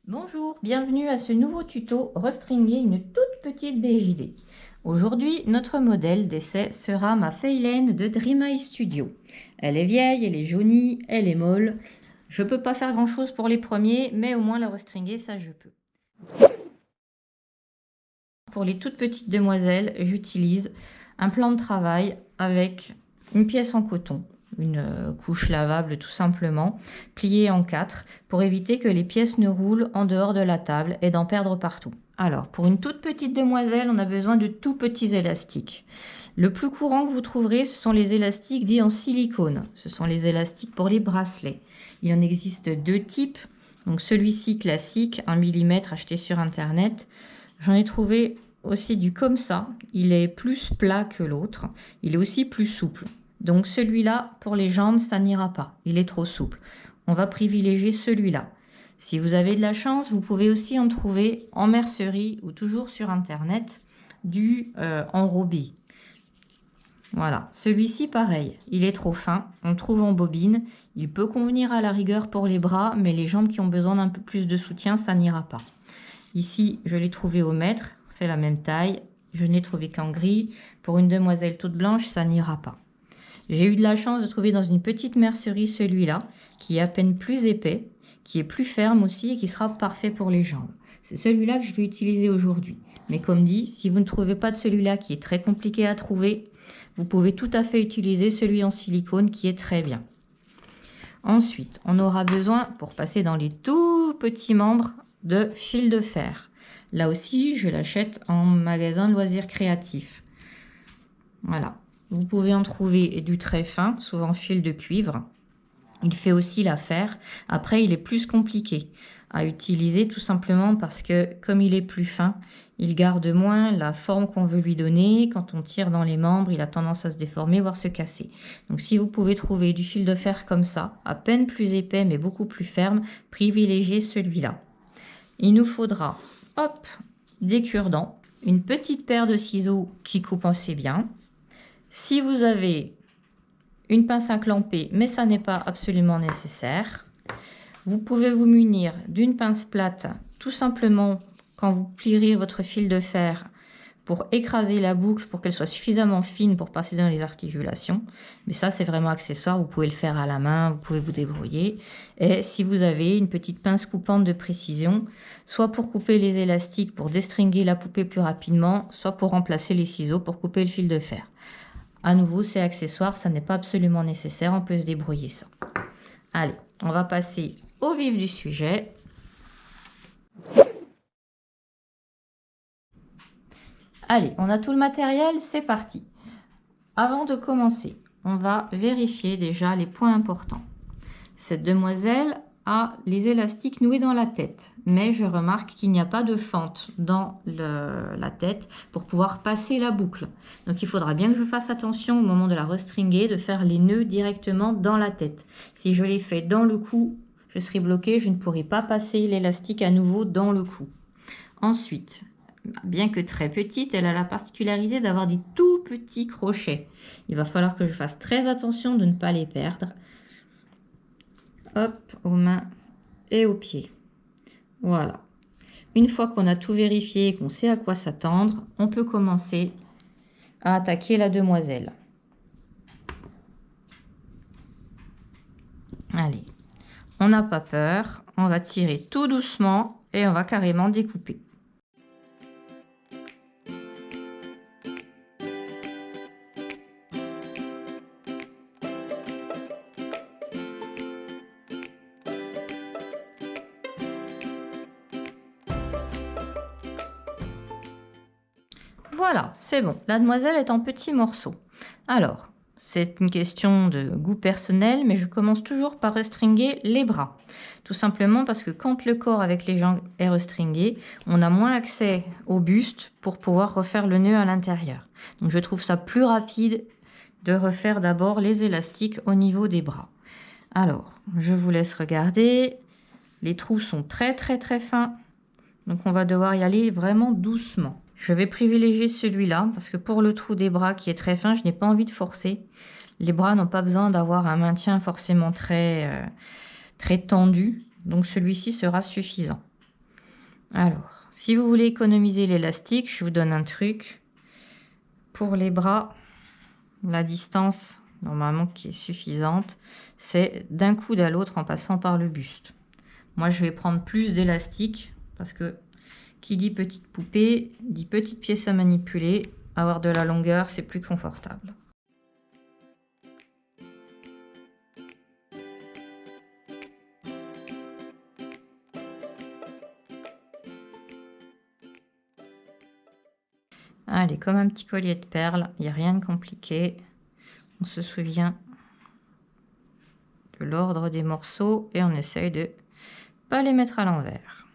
Bonjour, bienvenue à ce nouveau tuto restringuer une toute petite BJD. Aujourd'hui, notre modèle d'essai sera ma Feilane de Dreameye Studio. Elle est vieille, elle est jaunie, elle est molle. Je ne peux pas faire grand chose pour les premiers, mais au moins la restringuer, ça je peux. Pour les toutes petites demoiselles, j'utilise un plan de travail avec une pièce en coton, une couche lavable tout simplement, pliée en 4 pour éviter que les pièces ne roulent en dehors de la table et d'en perdre partout. Alors, pour une toute petite demoiselle, on a besoin de tout petits élastiques. Le plus courant que vous trouverez, ce sont les élastiques dits en silicone. Ce sont les élastiques pour les bracelets. Il en existe deux types. Donc celui-ci classique, 1 mm acheté sur internet. J'en ai trouvé aussi du comme ça. Il est plus plat que l'autre. Il est aussi plus souple. Donc celui-là, pour les jambes, ça n'ira pas. Il est trop souple. On va privilégier celui-là. Si vous avez de la chance, vous pouvez aussi en trouver en mercerie ou toujours sur internet du enrobé. Voilà, celui-ci pareil, il est trop fin, on le trouve en bobine, il peut convenir à la rigueur pour les bras, mais les jambes qui ont besoin d'un peu plus de soutien, ça n'ira pas. Ici, je l'ai trouvé au mètre, c'est la même taille, je n'ai trouvé qu'en gris. Pour une demoiselle toute blanche, ça n'ira pas. J'ai eu de la chance de trouver dans une petite mercerie celui-là, qui est à peine plus épais, qui est plus ferme aussi et qui sera parfait pour les jambes. C'est celui-là que je vais utiliser aujourd'hui. Mais comme dit, si vous ne trouvez pas de celui-là qui est très compliqué à trouver, vous pouvez tout à fait utiliser celui en silicone qui est très bien. Ensuite, on aura besoin, pour passer dans les tout petits membres, de fil de fer. Là aussi, je l'achète en magasin de loisirs créatifs. Voilà. Vous pouvez en trouver du très fin, souvent fil de cuivre. Il fait aussi l'affaire. Après, il est plus compliqué à utiliser tout simplement parce que comme il est plus fin, il garde moins la forme qu'on veut lui donner. Quand on tire dans les membres, il a tendance à se déformer, voire se casser. Donc si vous pouvez trouver du fil de fer comme ça, à peine plus épais mais beaucoup plus ferme, privilégiez celui-là. Il nous faudra, hop, des cure-dents, une petite paire de ciseaux qui coupent assez bien. Si vous avez une pince à clamper, mais ça n'est pas absolument nécessaire. Vous pouvez vous munir d'une pince plate, tout simplement quand vous plierez votre fil de fer pour écraser la boucle pour qu'elle soit suffisamment fine pour passer dans les articulations. Mais ça, c'est vraiment accessoire. Vous pouvez le faire à la main, vous pouvez vous débrouiller. Et si vous avez une petite pince coupante de précision, soit pour couper les élastiques, pour destringuer la poupée plus rapidement, soit pour remplacer les ciseaux pour couper le fil de fer. À nouveau, c'est accessoire, ça n'est pas absolument nécessaire, on peut se débrouiller sans. Allez, on va passer au vif du sujet. Allez, on a tout le matériel, c'est parti. Avant de commencer, on va vérifier déjà les points importants. Cette demoiselle a les élastiques noués dans la tête, mais je remarque qu'il n'y a pas de fente dans la tête pour pouvoir passer la boucle. Donc il faudra bien que je fasse attention au moment de la restringuer, de faire les nœuds directement dans la tête. Si je les fais dans le cou, je serai bloquée, je ne pourrai pas passer l'élastique à nouveau dans le cou. Ensuite, bien que très petite, elle a la particularité d'avoir des tout petits crochets. Il va falloir que je fasse très attention de ne pas les perdre. Hop, aux mains et aux pieds. Voilà. Une fois qu'on a tout vérifié et qu'on sait à quoi s'attendre, on peut commencer à attaquer la demoiselle. Allez, on n'a pas peur, on va tirer tout doucement et on va carrément découper. Voilà, c'est bon. La demoiselle est en petits morceaux. Alors, c'est une question de goût personnel, mais je commence toujours par restringuer les bras. Tout simplement parce que quand le corps avec les jambes est restringué, on a moins accès au buste pour pouvoir refaire le nœud à l'intérieur. Donc je trouve ça plus rapide de refaire d'abord les élastiques au niveau des bras. Alors, je vous laisse regarder. Les trous sont très fins, donc on va devoir y aller vraiment doucement. Je vais privilégier celui-là parce que pour le trou des bras qui est très fin, je n'ai pas envie de forcer. Les bras n'ont pas besoin d'avoir un maintien forcément très tendu. Donc celui-ci sera suffisant. Alors, si vous voulez économiser l'élastique, je vous donne un truc. Pour les bras, la distance normalement qui est suffisante, c'est d'un coude à l'autre en passant par le buste. Moi, je vais prendre plus d'élastique parce que qui dit petite poupée, dit petite pièce à manipuler. Avoir de la longueur, c'est plus confortable. Allez, comme un petit collier de perles, il n'y a rien de compliqué. On se souvient de l'ordre des morceaux et on essaye de pas les mettre à l'envers.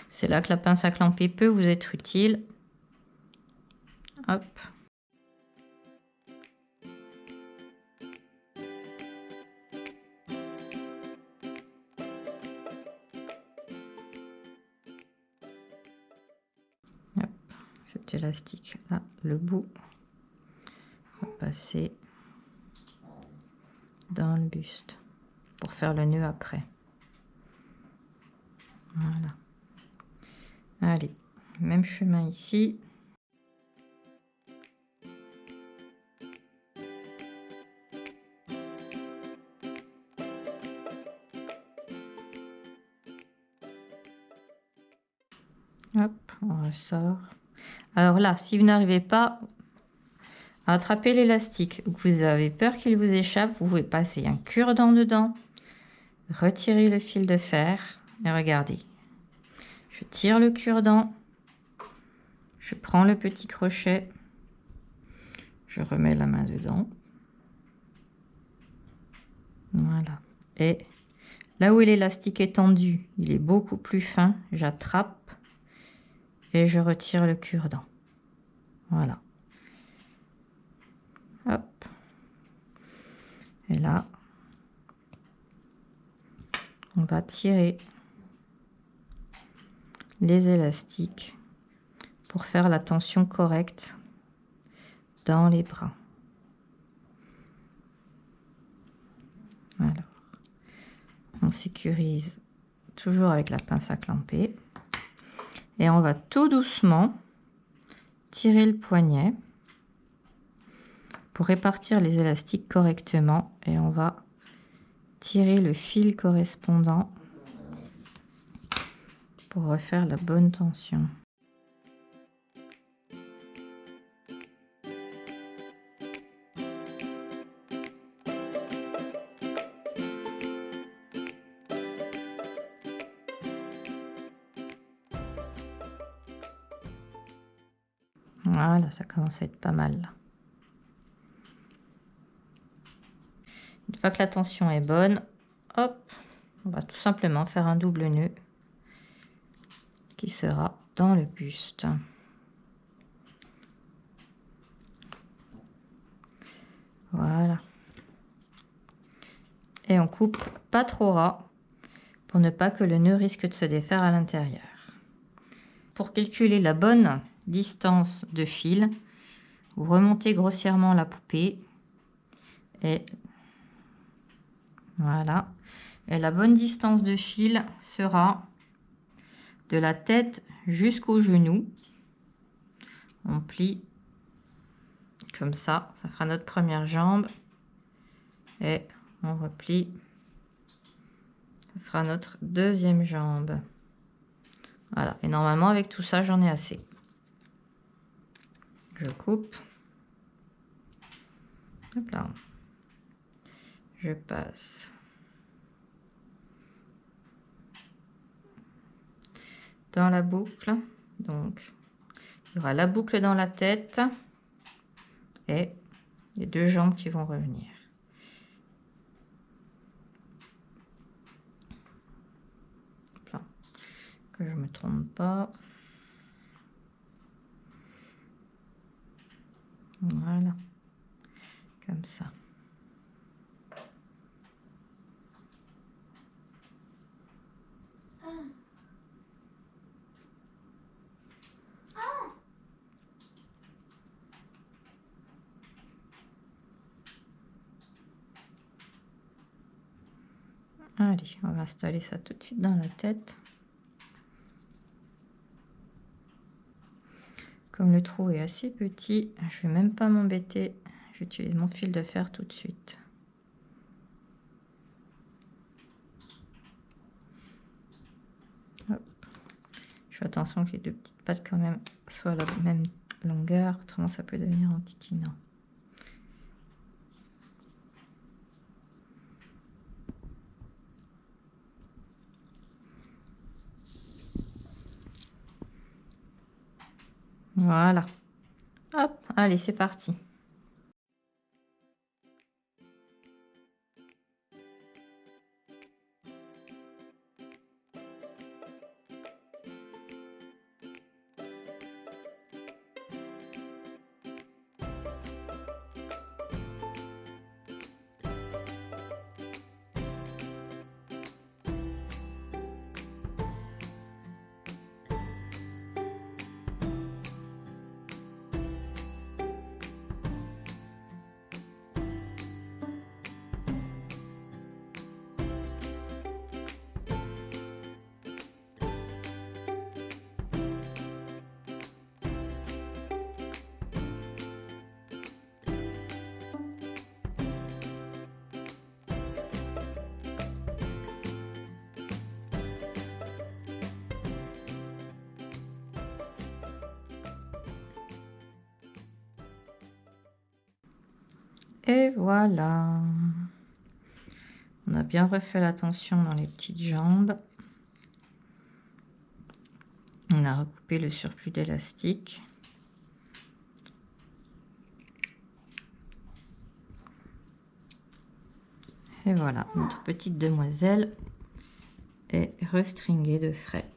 C'est là que la pince à clamper peut vous être utile. Hop. Hop. Cet élastique là, le bout va passer dans le buste pour faire le nœud après. Voilà. Allez, même chemin ici. Hop, on ressort. Alors là, si vous n'arrivez pas à attraper l'élastique ou que vous avez peur qu'il vous échappe, vous pouvez passer un cure-dent dedans, retirer le fil de fer et regardez. Je tire le cure-dent, je prends le petit crochet, je remets la main dedans. Voilà. Et là où l'élastique est tendu, il est beaucoup plus fin. J'attrape et je retire le cure-dent. Voilà. Hop. Et là, on va tirer les élastiques pour faire la tension correcte dans les bras. Alors, on sécurise toujours avec la pince à clamper et on va tout doucement tirer le poignet pour répartir les élastiques correctement et on va tirer le fil correspondant pour refaire la bonne tension. Voilà, ça commence à être pas mal là. Une fois que la tension est bonne, hop, on va tout simplement faire un double nœud qui sera dans le buste. Voilà. Et on coupe pas trop ras pour ne pas que le nœud risque de se défaire à l'intérieur. Pour calculer la bonne distance de fil, vous remontez grossièrement la poupée et voilà. Et la bonne distance de fil sera de la tête jusqu'au genou. On plie comme ça fera notre première jambe et on replie, ça fera notre deuxième jambe. Voilà, et normalement avec tout ça j'en ai assez. Je coupe, hop là, je passe dans la boucle, donc il y aura la boucle dans la tête et les deux jambes qui vont revenir. Là, que je me trompe pas. Voilà, comme ça. Allez, on va installer ça tout de suite dans la tête. Comme le trou est assez petit, je vais même pas m'embêter. J'utilise mon fil de fer tout de suite. Hop. Je fais attention que les deux petites pattes quand même soient à la même longueur, autrement ça peut devenir enquiquinant. Voilà. Hop, allez, c'est parti. Et voilà. On a bien refait la tension dans les petites jambes. On a recoupé le surplus d'élastique. Et voilà, notre petite demoiselle est restringuée de frais.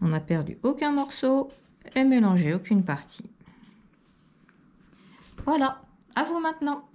On n'a perdu aucun morceau et mélangé aucune partie. Voilà, à vous maintenant.